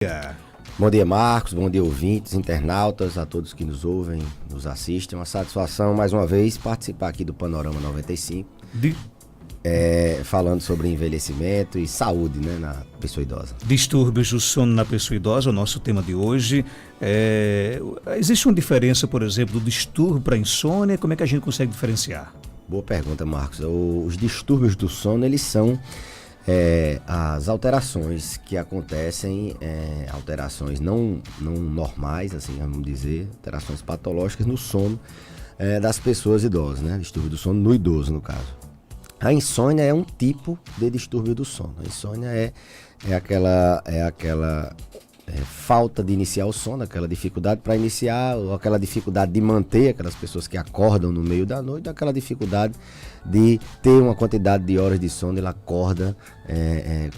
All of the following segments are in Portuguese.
dia. Bom dia, Marcos. Bom dia, ouvintes, internautas, a todos que nos ouvem, nos assistem. Uma satisfação, mais uma vez, participar aqui do Panorama 95, falando sobre envelhecimento e saúde, né, na pessoa idosa. Distúrbios do sono na pessoa idosa, o nosso tema de hoje. Existe uma diferença, por exemplo, do distúrbio para a insônia? Como é que a gente consegue diferenciar? Boa pergunta, Marcos. Os distúrbios do sono, eles são as alterações que acontecem, alterações não normais, assim vamos dizer, alterações patológicas no sono das pessoas idosas, né? Distúrbio do sono no idoso, no caso. A insônia é um tipo de distúrbio do sono. A insônia é aquela falta de iniciar o sono, aquela dificuldade para iniciar, ou aquela dificuldade de manter, aquelas pessoas que acordam no meio da noite, aquela dificuldade de ter uma quantidade de horas de sono, ele acorda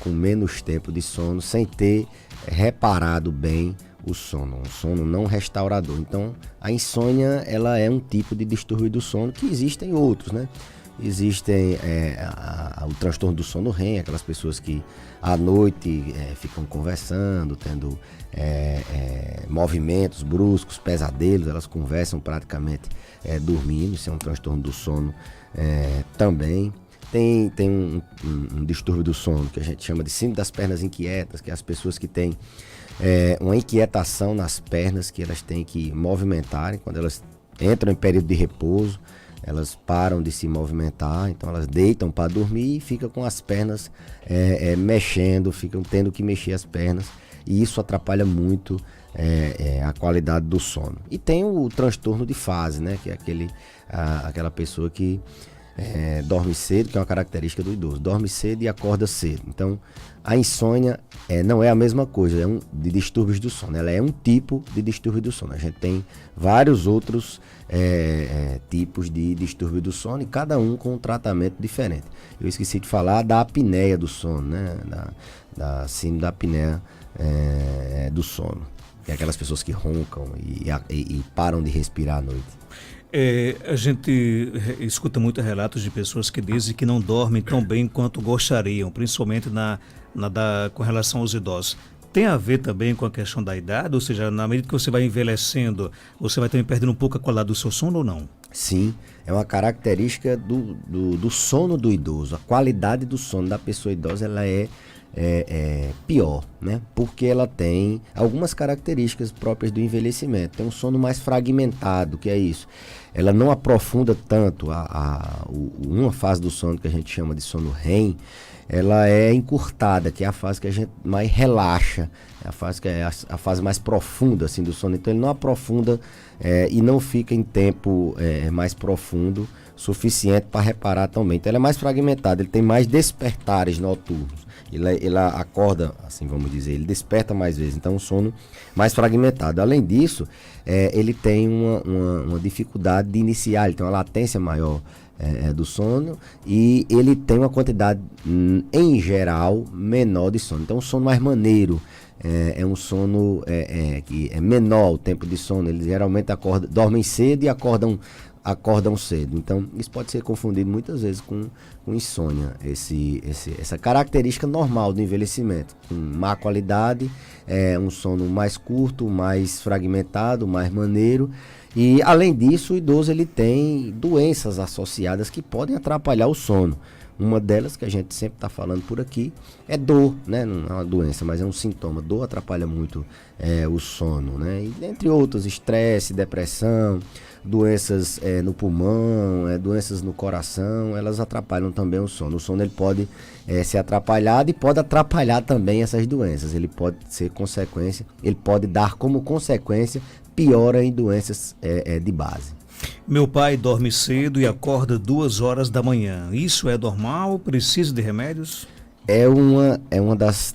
com menos tempo de sono, sem ter reparado bem o sono, um sono não restaurador. Então, a insônia, ela é um tipo de distúrbio do sono, que existem outros, né? Existem o transtorno do sono REM, aquelas pessoas que à noite ficam conversando, tendo movimentos bruscos, pesadelos, elas conversam praticamente dormindo. Isso é um transtorno do sono também. Tem um distúrbio do sono que a gente chama de síndrome das pernas inquietas, que é as pessoas que têm uma inquietação nas pernas, que elas têm que movimentarem quando elas entram em período de repouso. Elas param de se movimentar, então elas deitam para dormir e ficam com as pernas mexendo, ficam tendo que mexer as pernas, e isso atrapalha muito a qualidade do sono. E tem o transtorno de fase, né, que é aquela pessoa que dorme cedo, que é uma característica do idoso, dorme cedo e acorda cedo. Então, a insônia não é a mesma coisa, de distúrbios do sono, ela é um tipo de distúrbio do sono. A gente tem vários outros tipos de distúrbio do sono, e cada um com um tratamento diferente. Eu esqueci de falar da apneia do sono, né? Da síndrome da apneia do sono, que é aquelas pessoas que roncam e param de respirar à noite. A gente escuta muitos relatos de pessoas que dizem que não dormem tão bem quanto gostariam, principalmente com relação aos idosos. Tem a ver também com a questão da idade? Ou seja, na medida que você vai envelhecendo, você vai também perdendo um pouco a qualidade do seu sono ou não? Sim, é uma característica do sono do idoso. A qualidade do sono da pessoa idosa, ela é pior, né? Porque ela tem algumas características próprias do envelhecimento. Tem um sono mais fragmentado, que é isso. Ela não aprofunda tanto uma fase do sono que a gente chama de sono REM. Ela é encurtada, que é a fase que a gente mais relaxa, a fase que é a fase mais profunda assim, do sono. Então ele não aprofunda e não fica em tempo mais profundo suficiente para reparar também. Então ele é mais fragmentado, ele tem mais despertares noturnos. Ele acorda, assim vamos dizer, ele desperta mais vezes, então um sono mais fragmentado. Além disso, ele tem uma dificuldade de iniciar, ele tem uma latência maior do sono, e ele tem uma quantidade, em geral, menor de sono. Então um sono mais maneiro, um sono que é menor o tempo de sono. Eles geralmente dormem cedo e acordam cedo. Então isso pode ser confundido muitas vezes com insônia, essa característica normal do envelhecimento, com má qualidade, um sono mais curto, mais fragmentado, mais maneiro. E além disso, o idoso ele tem doenças associadas que podem atrapalhar o sono. Uma delas, que a gente sempre está falando por aqui, é dor, né? Não é uma doença, mas é um sintoma. Dor atrapalha muito o sono, né? E entre outros, estresse, depressão, doenças no pulmão, doenças no coração, elas atrapalham também o sono. O sono ele pode ser atrapalhado e pode atrapalhar também essas doenças. Ele pode ser consequência, ele pode dar como consequência piora em doenças de base. Meu pai dorme cedo e acorda 2 horas da manhã. Isso é normal? Precisa de remédios? É uma das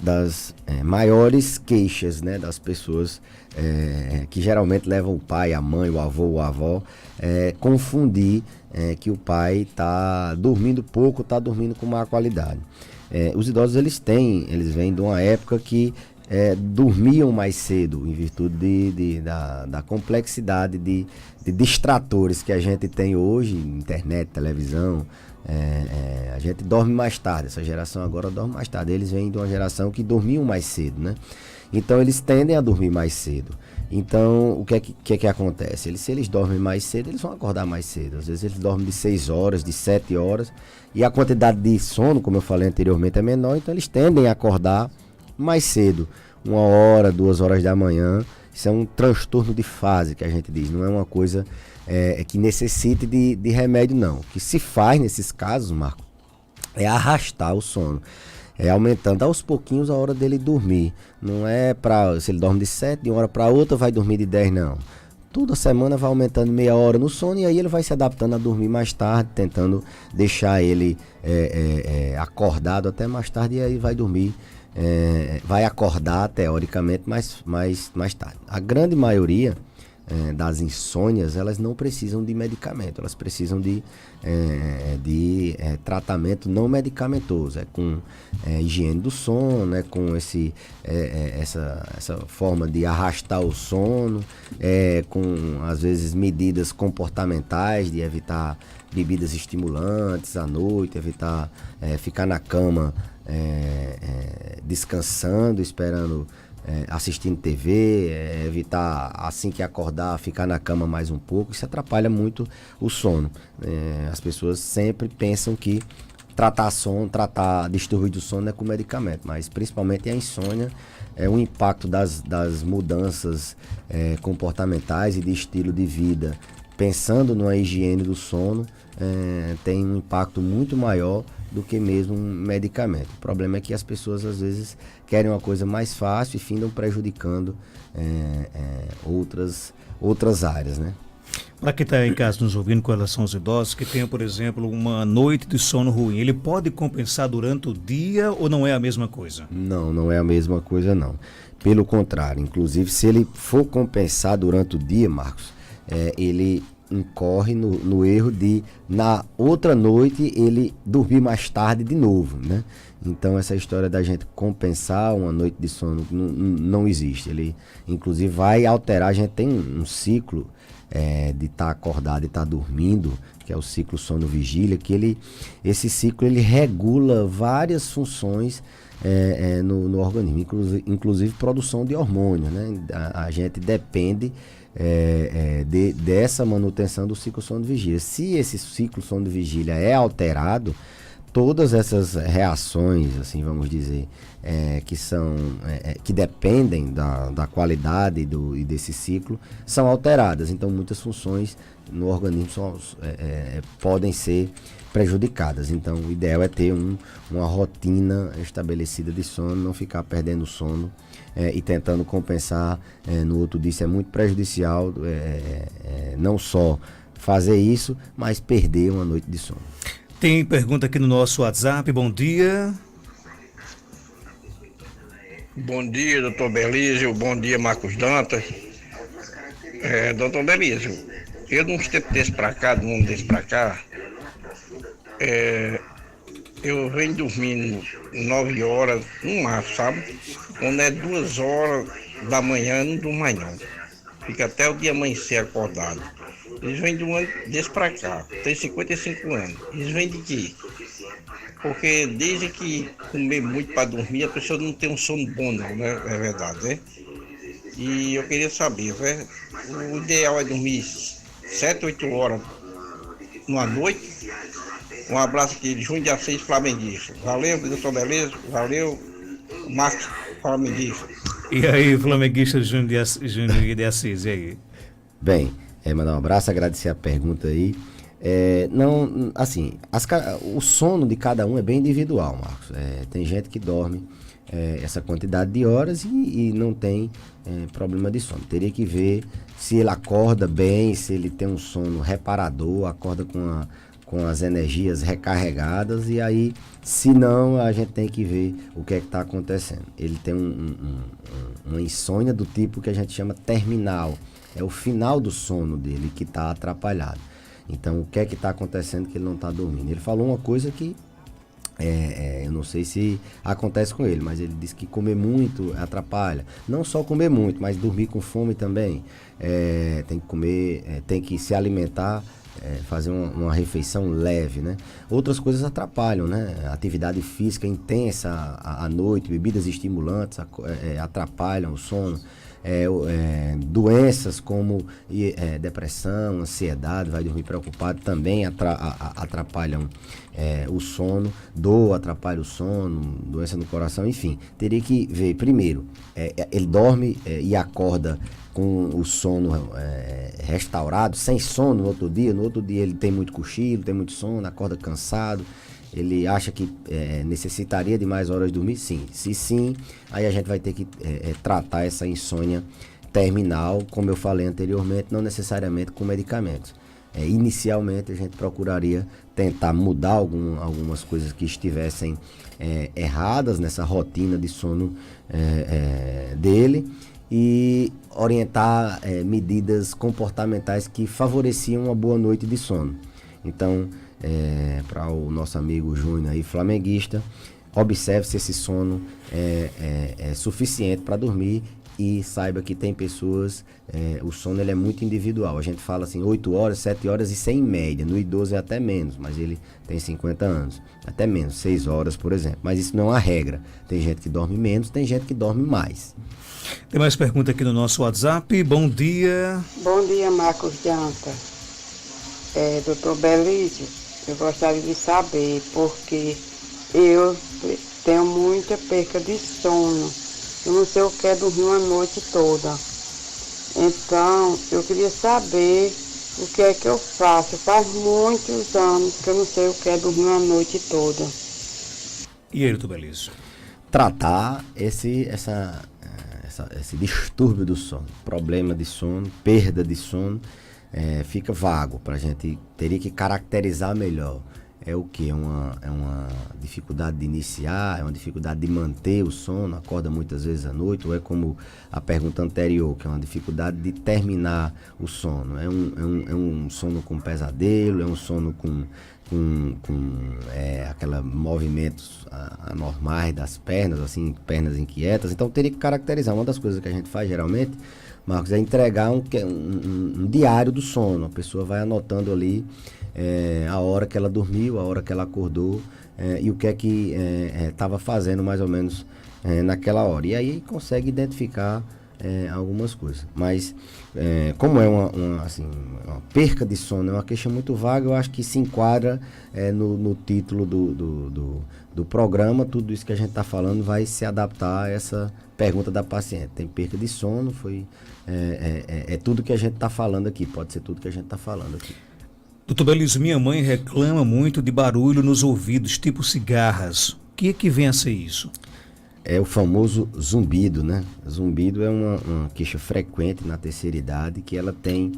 maiores queixas, né, das pessoas que geralmente levam o pai, a mãe, o avô ou a avó confundir que o pai está dormindo pouco, está dormindo com má qualidade. Os idosos eles vêm de uma época que dormiam mais cedo, em virtude da complexidade de distratores que a gente tem hoje, internet, televisão. A gente dorme mais tarde, essa geração agora dorme mais tarde. Eles vêm de uma geração que dormiam mais cedo, né? Então eles tendem a dormir mais cedo. Então o que é que acontece? Se eles dormem mais cedo, eles vão acordar mais cedo. Às vezes eles dormem de 6 horas, de 7 horas, e a quantidade de sono, como eu falei anteriormente, é menor, então eles tendem a acordar mais cedo, 1 hora, 2 horas da manhã. Isso é um transtorno de fase que a gente diz, não é uma coisa que necessite de remédio, não. O que se faz nesses casos, Marco, é arrastar o sono, aumentando aos pouquinhos a hora dele dormir. Não é se ele dorme de 7, de uma hora para outra vai dormir de 10, não. Toda semana vai aumentando meia hora no sono, e aí ele vai se adaptando a dormir mais tarde, tentando deixar ele acordado até mais tarde, e aí vai dormir, vai acordar teoricamente mais tarde. A grande maioria das insônias, elas não precisam de medicamento, elas precisam de tratamento não medicamentoso, com higiene do sono, com essa forma de arrastar o sono, com às vezes medidas comportamentais de evitar bebidas estimulantes à noite, evitar ficar na cama descansando, esperando, assistindo TV, evitar assim que acordar, ficar na cama mais um pouco. Isso atrapalha muito o sono. As pessoas sempre pensam que tratar distúrbio do sono é com medicamento, mas principalmente a insônia, o impacto das mudanças comportamentais e de estilo de vida, pensando numa higiene do sono, tem um impacto muito maior do que mesmo um medicamento. O problema é que as pessoas às vezes querem uma coisa mais fácil e findam prejudicando outras áreas, né? Para quem está em casa nos ouvindo com relação aos idosos, que tenha, por exemplo, uma noite de sono ruim, ele pode compensar durante o dia ou não é a mesma coisa? Não é a mesma coisa, não. Pelo contrário, inclusive, se ele for compensar durante o dia, Marcos, ele incorre no erro de, na outra noite, ele dormir mais tarde de novo, né? Então, essa história da gente compensar uma noite de sono não existe. Ele, inclusive, vai alterar. A gente tem um ciclo de estar acordado e estar dormindo, que é o ciclo sono-vigília, que esse ciclo ele regula várias funções no organismo, inclusive produção de hormônio, né? A gente depende dessa manutenção do ciclo sono-vigília. Se esse ciclo sono-vigília é alterado, todas essas reações, assim, vamos dizer, que dependem da qualidade e desse ciclo, são alteradas. Então, muitas funções no organismo podem ser prejudicadas. Então, o ideal é ter uma rotina estabelecida de sono, não ficar perdendo sono e tentando compensar no outro dia. Isso é muito prejudicial, não só fazer isso, mas perder uma noite de sono. Tem pergunta aqui no nosso WhatsApp. Bom dia. Bom dia, doutor Belísio. Bom dia, Marcos Dantas. Doutor Belísio, eu de uns tempos desse pra cá, eu venho dormindo 9 horas no máximo, sabe? Quando é 2 horas da manhã, eu não durmo mais não. Fica até o dia amanhecer acordado. Eles vêm de um ano desse pra cá, tem 55 anos. Eles vêm de quê? Porque desde que comer muito para dormir, a pessoa não tem um sono bom não, né? É verdade, né? E eu queria saber, né? O ideal é dormir 7, 8 horas numa noite. Um abraço aqui de Junho de Assis, flamenguista. Valeu, doutor Beleza. Valeu, Marcos, flamenguista. E aí, flamenguista Júnior de Assis, e aí? Bem, mandar um abraço, agradecer a pergunta aí. Não, assim, o sono de cada um é bem individual, Marcos. Tem gente que dorme essa quantidade de horas e não tem problema de sono. Teria que ver se ele acorda bem, se ele tem um sono reparador, acorda com as energias recarregadas, e aí, se não, a gente tem que ver o que é que está acontecendo. Ele tem uma insônia do tipo que a gente chama terminal. É o final do sono dele que está atrapalhado. Então, o que é que está acontecendo que ele não está dormindo? Ele falou uma coisa que Eu não sei se acontece com ele, mas ele diz que comer muito atrapalha. Não só comer muito, mas dormir com fome também. Tem que comer, tem que se alimentar, fazer uma refeição leve, né? Outras coisas atrapalham, né? Atividade física intensa à noite, bebidas estimulantes atrapalham o sono. Doenças como depressão, ansiedade, vai dormir preocupado, também atrapalham o sono, dor atrapalha o sono, doença no coração, enfim. Teria que ver, primeiro, ele dorme e acorda com o sono restaurado, sem sono no outro dia ele tem muito cochilo, tem muito sono, acorda cansado. Ele acha que necessitaria de mais horas de dormir? Sim. Se sim, aí a gente vai ter que tratar essa insônia terminal, como eu falei anteriormente, não necessariamente com medicamentos. Inicialmente a gente procuraria tentar mudar algumas coisas que estivessem erradas nessa rotina de sono dele e orientar medidas comportamentais que favoreciam uma boa noite de sono. Então, para o nosso amigo Júnior aí, flamenguista, observe se esse sono é suficiente para dormir e saiba que tem pessoas, o sono ele é muito individual. A gente fala assim, 8 horas, 7 horas, isso é em média. No idoso é até menos, mas ele tem 50 anos. Até menos, 6 horas, por exemplo. Mas isso não é uma regra. Tem gente que dorme menos, tem gente que dorme mais. Tem mais pergunta aqui no nosso WhatsApp. Bom dia. Bom dia, Marcos Janta. Doutor Belídio, eu gostaria de saber porque eu tenho muita perca de sono. Eu não sei o que é dormir uma noite toda. Então, eu queria saber o que é que eu faço. Faz muitos anos que eu não sei o que é dormir uma noite toda. E aí, doutor Belício? Tratar esse distúrbio do sono, problema de sono, perda de sono, fica vago para a gente, teria que caracterizar melhor. É o que? É uma dificuldade de iniciar, é uma dificuldade de manter o sono, acorda muitas vezes à noite, ou é como a pergunta anterior, que é uma dificuldade de terminar o sono. É um sono com pesadelo, é um sono com aqueles movimentos anormais das pernas, assim, pernas inquietas. Então teria que caracterizar. Uma das coisas que a gente faz geralmente, Marcos, é entregar um diário do sono. A pessoa vai anotando ali a hora que ela dormiu, a hora que ela acordou e o que é que estava fazendo mais ou menos naquela hora. E aí consegue identificar algumas coisas. Mas como é uma perca de sono, é uma queixa muito vaga, eu acho que se enquadra no título do programa. Tudo isso que a gente está falando vai se adaptar a essa pergunta da paciente. Tem perca de sono, tudo que a gente está falando aqui, pode ser tudo que a gente está falando aqui. Doutor Belício, minha mãe reclama muito de barulho nos ouvidos, tipo cigarras. O que é que vem a ser isso? É o famoso zumbido, né? Zumbido é uma queixa frequente na terceira idade, que ela tem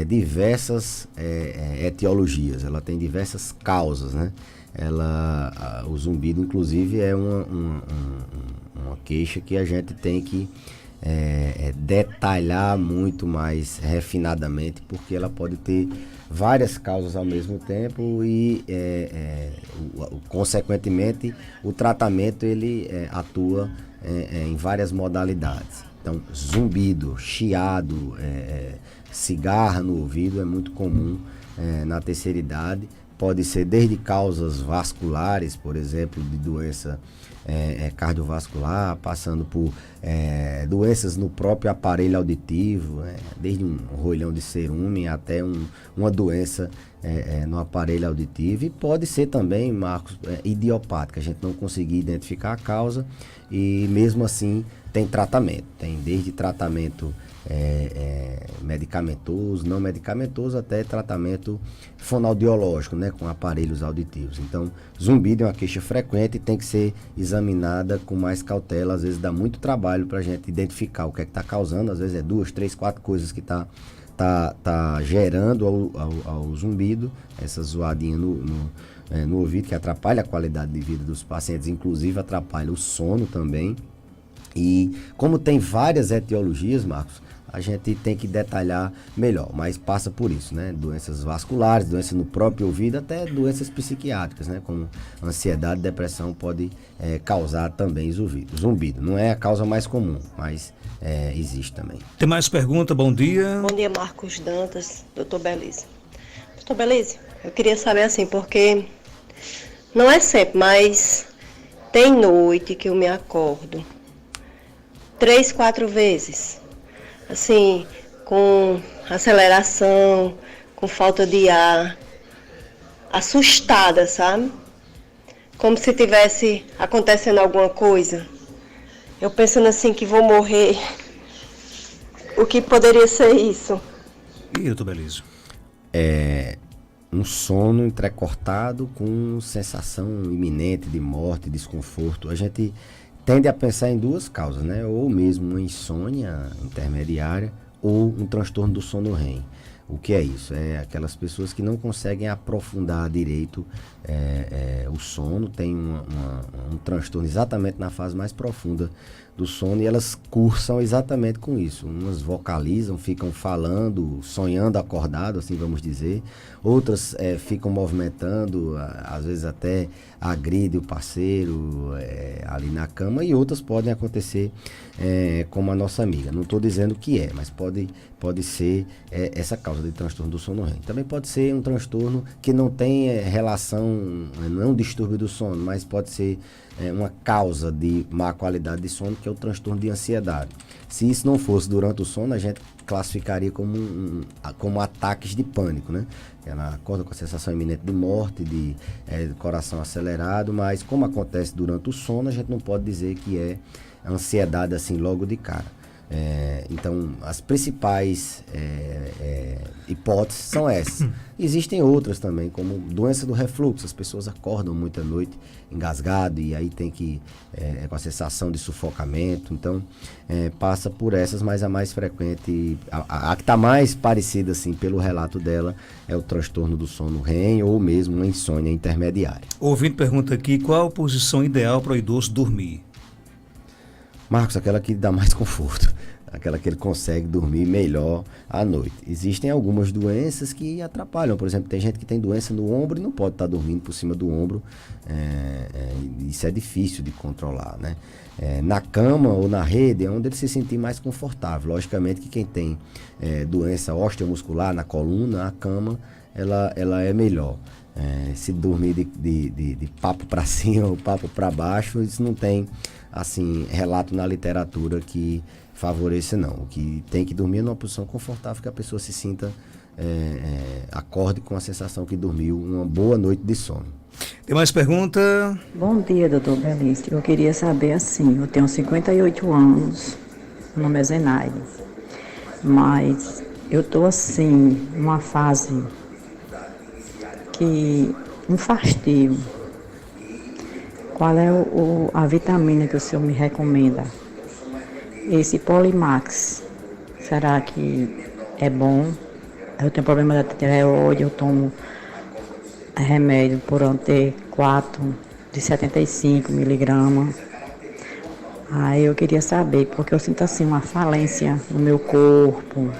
diversas etiologias, ela tem diversas causas, né? O zumbido, inclusive, é uma queixa que a gente tem que detalhar muito mais refinadamente, porque ela pode ter várias causas ao mesmo tempo e consequentemente o tratamento ele atua em várias modalidades. Então, zumbido, chiado, cigarra no ouvido é muito comum na terceira idade. Pode ser desde causas vasculares, por exemplo, de doença cardiovascular, passando por doenças no próprio aparelho auditivo, desde um rolhão de cerume até uma doença no aparelho auditivo. E pode ser também, Marcos, idiopática, a gente não conseguir identificar a causa e mesmo assim tem tratamento, tem desde tratamento medicamentoso, não medicamentoso, até tratamento fonoaudiológico, né, com aparelhos auditivos. Então, zumbido é uma queixa frequente e tem que ser examinada com mais cautela. Às vezes dá muito trabalho para a gente identificar o que é que está causando, às vezes é 2, 3, 4 coisas que tá gerando ao zumbido, essa zoadinha no ouvido, que atrapalha a qualidade de vida dos pacientes, inclusive atrapalha o sono também. E como tem várias etiologias, Marcos, a gente tem que detalhar melhor, mas passa por isso, né? Doenças vasculares, doenças no próprio ouvido, até doenças psiquiátricas, né? Como ansiedade, depressão pode causar também zumbido. Não é a causa mais comum, mas existe também. Tem mais pergunta? Bom dia. Bom dia, Marcos Dantas, doutor Belise. Doutor Belise, eu queria saber assim, porque não é sempre, mas tem noite que eu me acordo 3, 4 vezes. Assim, com aceleração, com falta de ar, assustada, sabe? Como se tivesse acontecendo alguma coisa. Eu pensando assim que vou morrer. O que poderia ser isso? E doutor Belísio? Um sono entrecortado com sensação iminente de morte, desconforto. A gente tende a pensar em duas causas, né? Ou mesmo uma insônia intermediária ou um transtorno do sono REM. O que é isso? É aquelas pessoas que não conseguem aprofundar direito o sono, tem um transtorno exatamente na fase mais profunda do sono e elas cursam exatamente com isso. Umas vocalizam, ficam falando, sonhando acordado, assim vamos dizer. Outras ficam movimentando, às vezes até agride o parceiro ali na cama, e outras podem acontecer como a nossa amiga. Não estou dizendo que mas pode ser essa causa de transtorno do sono REM. Também pode ser um transtorno que não tem relação, não é um distúrbio do sono, mas pode ser uma causa de má qualidade de sono, que é o transtorno de ansiedade. Se isso não fosse durante o sono, a gente classificaria como ataques de pânico, né? Ela acorda com a sensação iminente de morte, de coração acelerado, mas como acontece durante o sono, a gente não pode dizer que é ansiedade assim logo de cara. Então, as principais hipóteses são essas. Existem outras também, como doença do refluxo. As pessoas acordam muita noite engasgado e aí tem que com a sensação de sufocamento. Então, passa por essas, mas a mais frequente, a que está mais parecida assim pelo relato dela, é o transtorno do sono REM ou mesmo uma insônia intermediária. O ouvinte pergunta aqui, qual a posição ideal para o idoso dormir? Marcos, aquela que dá mais conforto, aquela que ele consegue dormir melhor à noite. Existem algumas doenças que atrapalham, por exemplo, tem gente que tem doença no ombro e não pode estar dormindo por cima do ombro, isso é difícil de controlar, né? Na cama ou na rede é onde ele se sentir mais confortável. Logicamente que quem tem doença osteomuscular na coluna, a cama, ela é melhor. Se dormir de papo para cima ou papo para baixo, isso não tem assim relato na literatura que favoreça, não. O que tem que dormir numa posição confortável, que a pessoa se sinta acorde com a sensação que dormiu uma boa noite de sono. Tem mais pergunta? Bom dia, doutor Belício. Eu queria saber assim, eu tenho 58 anos, meu nome é Zenaide, mas eu tô assim, numa fase que um fastio. Qual é a vitamina que o senhor me recomenda? Esse Polimax, será que é bom? Eu tenho problema da tireoide, eu tomo remédio por Ante 4 de 75 miligramas. Aí eu queria saber, porque eu sinto assim uma falência no meu corpo,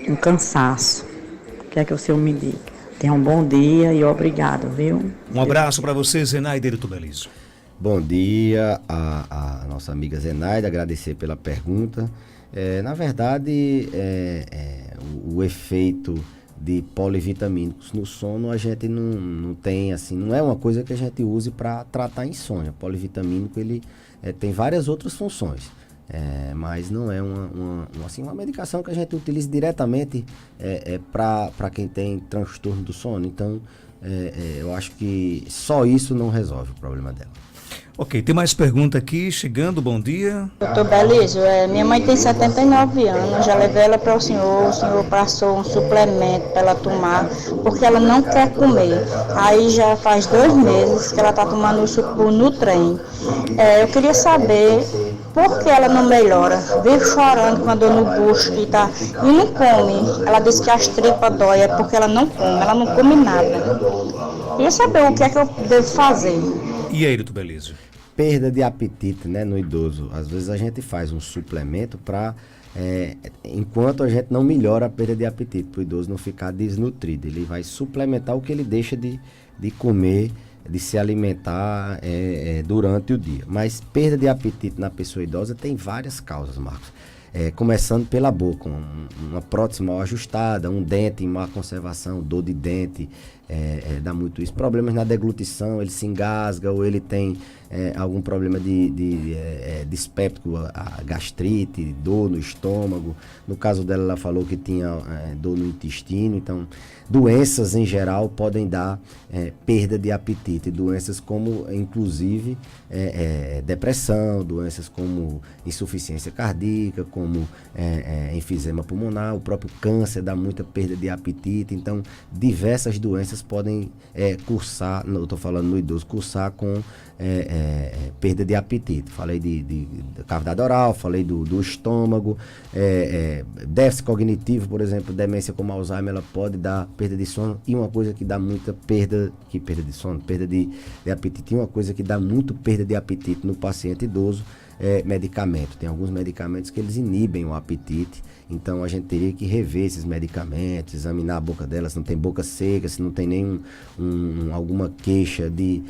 um cansaço. O que é que o senhor me diga? Tenha um bom dia e obrigado, viu? Um abraço para você, Zenaide e doutor Belísio. Bom dia a nossa amiga Zenaide, agradecer pela pergunta. Na verdade, o efeito de polivitamínicos no sono a gente não tem assim, não é uma coisa que a gente use para tratar insônia. Polivitamínico ele tem várias outras funções. Mas não é uma medicação que a gente utiliza diretamente para quem tem transtorno do sono. Então, eu acho que só isso não resolve o problema dela. Ok, tem mais pergunta aqui, chegando, bom dia. Doutor Belísio, minha mãe tem 79 anos, já levei ela para o senhor passou um suplemento para ela tomar, porque ela não quer comer. Aí já faz 2 meses que ela está tomando o Nutren. Eu queria saber por que ela não melhora, vive chorando com a dor no bucho e não come. Ela disse que as tripas dói, é porque ela não come nada. Queria saber o que é que eu devo fazer. E aí, doutor Belísio? perda de apetite, né, no idoso. Às vezes a gente faz um suplemento para enquanto a gente não melhora a perda de apetite, para o idoso não ficar desnutrido. Ele vai suplementar o que ele deixa de comer, de se alimentar durante o dia. Mas perda de apetite na pessoa idosa tem várias causas, Marcos. Começando pela boca, uma prótese mal ajustada, um dente em má conservação, dor de dente, dá muito isso. Problemas na deglutição, ele se engasga ou ele tem algum problema de dispéptico, gastrite, dor no estômago. No caso dela, ela falou que tinha dor no intestino. Então, doenças em geral podem dar perda de apetite. Doenças como, inclusive, depressão, doenças como insuficiência cardíaca, como enfisema pulmonar, o próprio câncer dá muita perda de apetite. Então, diversas doenças podem cursar, eu estou falando no idoso, cursar com perda de apetite. Falei de cavidade oral, falei do estômago, déficit cognitivo, por exemplo, demência como Alzheimer, ela pode dar perda de sono. E uma coisa que dá muita perda de sono, perda de apetite, e uma coisa que dá muito perda de apetite no paciente idoso medicamento. Tem alguns medicamentos que eles inibem o apetite, então a gente teria que rever esses medicamentos, examinar a boca dela, se não tem boca seca, se não tem alguma queixa de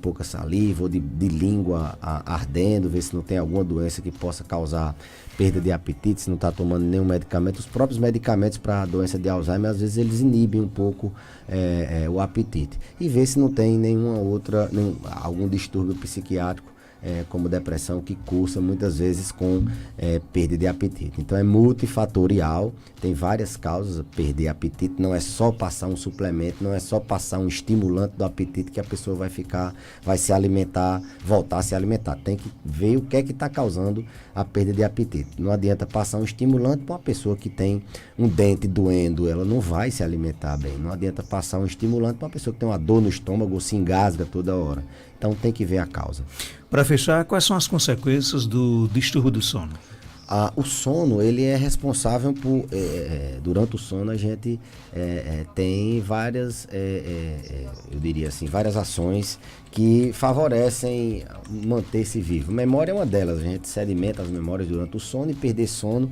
pouca saliva ou de língua ardendo, ver se não tem alguma doença que possa causar perda de apetite, se não está tomando nenhum medicamento. Os próprios medicamentos para a doença de Alzheimer, às vezes eles inibem um pouco o apetite. E ver se não tem algum distúrbio psiquiátrico, como depressão, que cursa muitas vezes com perda de apetite. Então é multifatorial, tem várias causas. Perder apetite não é só passar um suplemento, não é só passar um estimulante do apetite que a pessoa vai se alimentar, voltar a se alimentar. Tem que ver o que é que está causando a perda de apetite. Não adianta passar um estimulante para uma pessoa que tem um dente doendo, ela não vai se alimentar bem. Não adianta passar um estimulante para uma pessoa que tem uma dor no estômago ou se engasga toda hora. Então tem que ver a causa. Para fechar, quais são as consequências do distúrbio do sono? O sono, ele é responsável por, durante o sono a gente tem várias, eu diria assim, várias ações que favorecem manter-se vivo. Memória é uma delas, a gente sedimenta as memórias durante o sono, e perder sono,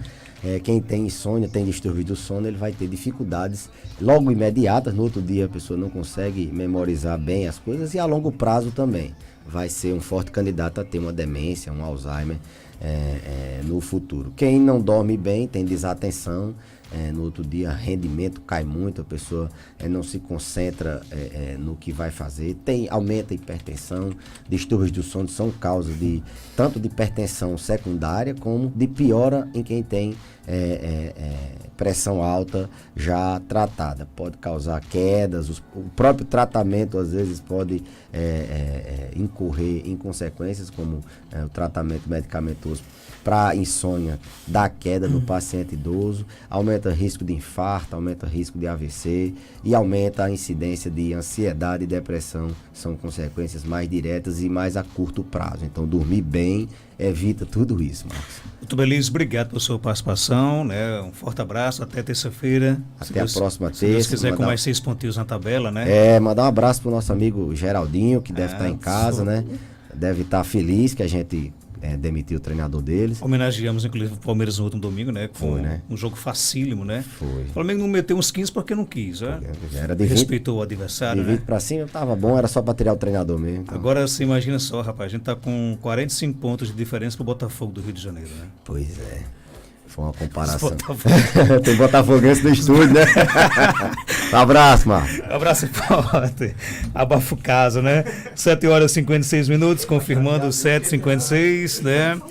quem tem insônia, tem distúrbio do sono, ele vai ter dificuldades logo imediatas. No outro dia a pessoa não consegue memorizar bem as coisas, e a longo prazo também vai ser um forte candidato a ter uma demência, um Alzheimer no futuro. Quem não dorme bem, tem desatenção, no outro dia rendimento cai muito, a pessoa não se concentra no que vai fazer, aumenta a hipertensão. Distúrbios do sono são causas tanto de hipertensão secundária como de piora em quem tem pressão alta já tratada. Pode causar quedas, o próprio tratamento às vezes pode incorrer em consequências, como o tratamento medicamentoso para insônia da queda do paciente idoso, aumenta o risco de infarto, aumenta o risco de AVC e aumenta a incidência de ansiedade e depressão. São consequências mais diretas e mais a curto prazo. Então, dormir bem evita tudo isso, Marcos. Muito Belize, obrigado pela sua participação, né? Um forte abraço, até terça-feira. Até a próxima terça. Se Deus quiser, com mais 6 pontinhos na tabela, né? Mandar um abraço pro nosso amigo Geraldinho, que deve estar em casa, né? Deve estar feliz que a gente demitiu o treinador deles. Homenageamos, inclusive, o Palmeiras no último domingo, né? Foi, né? Um jogo facílimo, né? Foi. O Flamengo não meteu uns 15 porque não quis, né? Era de 20, respeitou o adversário, de 20 né? pra cima, tava bom, era só pra tirar o treinador mesmo. Então. Agora, você imagina só, rapaz, a gente tá com 45 pontos de diferença pro Botafogo do Rio de Janeiro, né? Pois é. Foi uma comparação. Tem botafoguense no estúdio, né? Um abraço, mano. Abraço forte. Abafa o caso, né? 7h56, confirmando 7h56, né?